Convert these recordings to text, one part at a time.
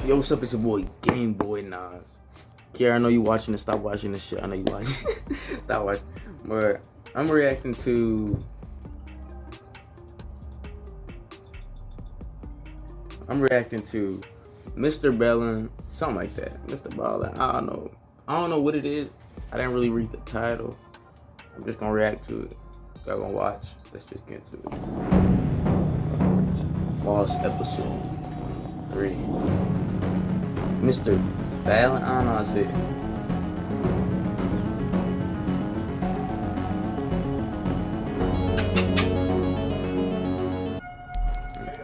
Yo, what's up? It's your boy Game Boy Nas. Kiara, I know you watching this. Stop watching this shit. I know you watching. Stop watching. But I'm reacting to. Mr. Bellin, something like that. Mr. Ballin. I don't know. I don't know what it is. I didn't really read the title. I'm just gonna react to it. Y'all gonna watch. Let's just get to it. Lost episode 3. Mr. Ballin, I don't know how to say it.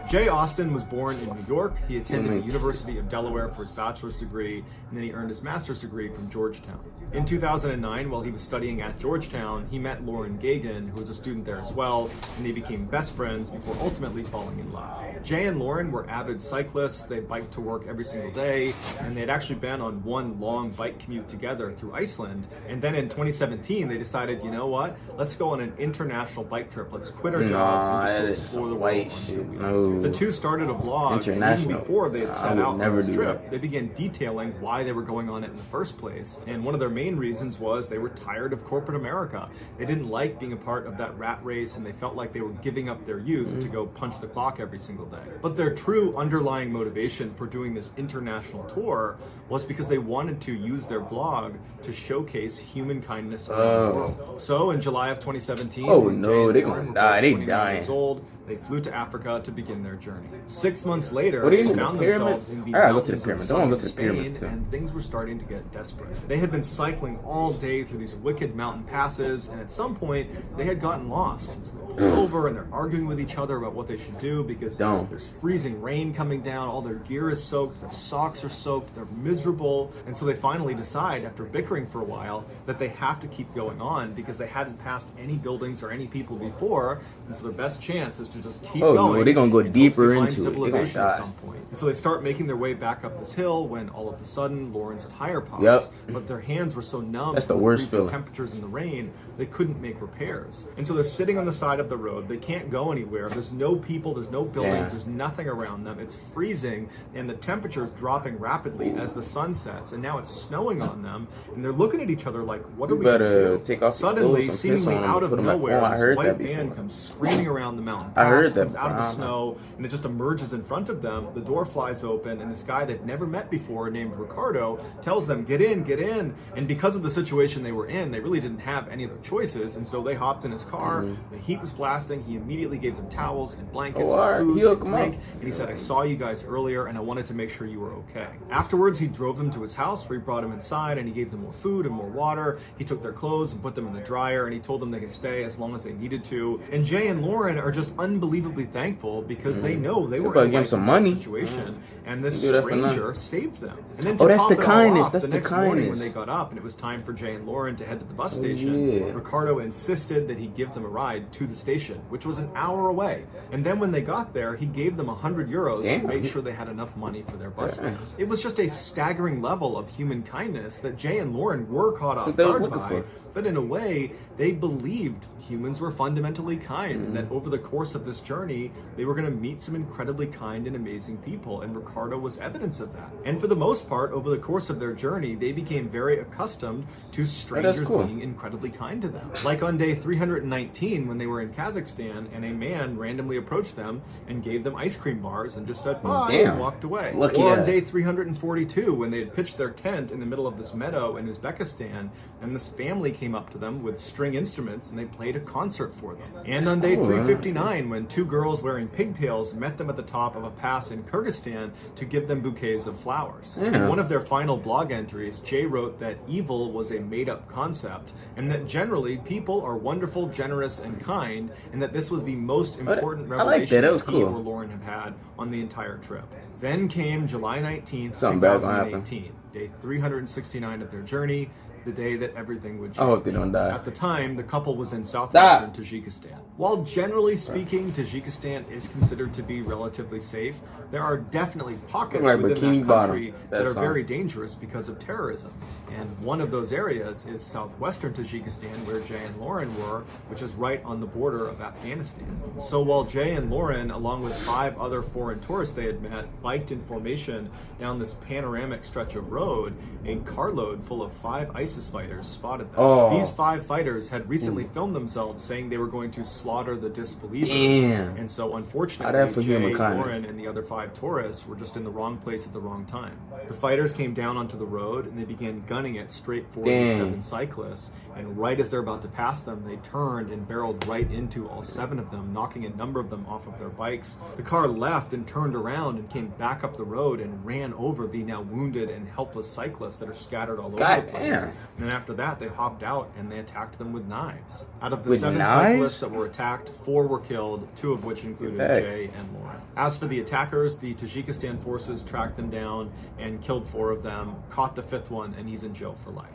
Jay Austen was born in New York. He attended the University of Delaware for his bachelor's degree, and then he earned his master's degree from Georgetown. In 2009, while he was studying at Georgetown, he met Lauren Gagin, who was a student there as well, and they became best friends before ultimately falling in love. Jay and Lauren were avid cyclists. They biked to work every single day, and they had actually been on one long bike commute together through Iceland. And then in 2017, they decided, you know what? Let's go on an international bike trip. Let's quit our jobs and just go explore the world. The two started a blog, and even before they had set out on this trip, they began detailing why they were going on it in the first place. And one of their main reasons was they were tired of corporate America. They didn't like being a part of that rat race, and they felt like they were giving up their youth to go punch the clock every single day. But their true underlying motivation for doing this international tour was because they wanted to use their blog to showcase human kindness around the world. So in July of 2017, they're gonna die. They dying. They flew to Africa to begin their journey. 6 months later, they found themselves in the mountains of southern Spain, and things were starting to get desperate. They had been cycling all day through these wicked mountain passes, and at some point, they had gotten lost. And so they pulled over, and they're arguing with each other about what they should do because there's freezing rain coming down, all their gear is soaked, their socks are soaked, they're miserable. And so they finally decide, after bickering for a while, that they have to keep going on because they hadn't passed any buildings or any people before, and so their best chance is to just keep going. No, they're gonna go deeper into it. They're gonna die at some point. And so they start making their way back up this hill when all of a sudden Lauren's tire pops. But their hands were so numb. That's the worst feeling. Temperatures in the rain, they couldn't make repairs. And so they're sitting on the side of the road. They can't go anywhere. There's no people. There's no buildings. There's nothing around them. It's freezing, and the temperature is dropping rapidly as the sun sets. And now it's snowing on them, and they're looking at each other like, "What are we going to do?" Take off Suddenly, seemingly out of nowhere, this white van comes screaming around the mountain. Comes out of the snow, and it just emerges in front of them. The door flies open, and this guy they've never met before, named Ricardo, tells them, "Get in, get in." And because of the situation they were in, they really didn't have any other choices, and so they hopped in his car. The heat was blasting. He immediately gave them towels and blankets and food and drink, and he said, "I saw you guys earlier, and I wanted to make sure you were okay." Afterwards, he drove them to his house, where he brought them inside, and he gave them more food and more water. He took their clothes and put them in the dryer, and he told them they could stay as long as they needed to. And Jay and Lauren are just unbelievably thankful because they know they were in some money situation, and this stranger saved them. And then that's the kindness. That's the next morning when they got up and it was time for Jay and Lauren to head to the bus station, Ricardo insisted that he give them a ride to the station, which was an hour away. And then when they got there, he gave them 100 euros to make sure they had enough money for their bus fare. It was just a staggering level of human kindness that Jay and Lauren were caught off guard by. But in a way, they believed humans were fundamentally kind, and that over the course of this journey, they were going to meet some incredibly kind and amazing people, and Ricardo was evidence of that. And for the most part, over the course of their journey, they became very accustomed to strangers being incredibly kind to them. Like on day 319, when they were in Kazakhstan, and a man randomly approached them and gave them ice cream bars and just said, "Bye," and walked away. Or on day 342, when they had pitched their tent in the middle of this meadow in Uzbekistan, and this family came up to them with string instruments and they played a concert for them. And on day 359, when two girls wearing pigtails met them at the top of a pass in Kyrgyzstan to give them bouquets of flowers. In one of their final blog entries, Jay wrote that evil was a made-up concept, and that generally people are wonderful, generous, and kind, and that this was the most important revelation that he or Lauren have had on the entire trip. Then came July 19th, 2018, day 369 of their journey, the day that everything would change. I hope they don't die. At the time, the couple was in southwestern Tajikistan. While generally speaking, Tajikistan is considered to be relatively safe, there are definitely pockets within that country that are very dangerous because of terrorism. And one of those areas is southwestern Tajikistan, where Jay and Lauren were, which is right on the border of Afghanistan. So while Jay and Lauren, along with 5 other foreign tourists they had met, biked in formation down this panoramic stretch of road, a carload full of 5 ISIS fighters spotted them. Oh. These 5 fighters had recently filmed themselves saying they were going to slaughter the disbelievers. Damn. And so unfortunately, Jay, kindness. Lauren, and the other 5 tourists were just in the wrong place at the wrong time. The fighters came down onto the road and they began gunning it straight for the 7 cyclists. And right as they're about to pass them, they turned and barreled right into all 7 of them, knocking a number of them off of their bikes. The car left and turned around and came back up the road and ran over the now wounded and helpless cyclists that are scattered all over the place. And then after that, they hopped out and they attacked them with knives. Out of the 7 cyclists that were attacked, 4 were killed, 2 of which included Jay and Lauren. As for the attackers, the Tajikistan forces tracked them down and killed 4 of them, caught the 5th one, and he's in jail for life.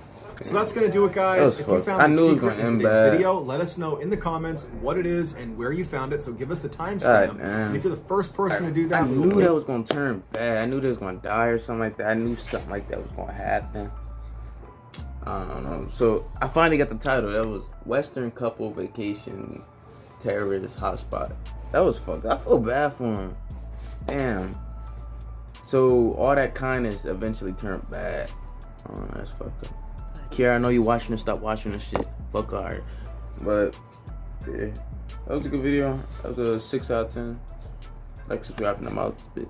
So that's going to do it, guys. If you found the secret in today's video, let us know in the comments what it is and where you found it. So give us the timestamp. And if you're the first person to do that, I knew that was going to turn bad. I knew they was going to die or something like that. I knew something like that was going to happen. I don't know. So I finally got the title. That was Western Couple Vacation Terrorist Hotspot. That was fucked. I feel bad for him. Damn. So all that kindness eventually turned bad. Oh, that's fucked up. Kiara, I know you watching this. Stop watching this shit. Fuck alright. But yeah, that was a good video. That was a 6 out of 10. Like, subscribe, and I'm out, bitch.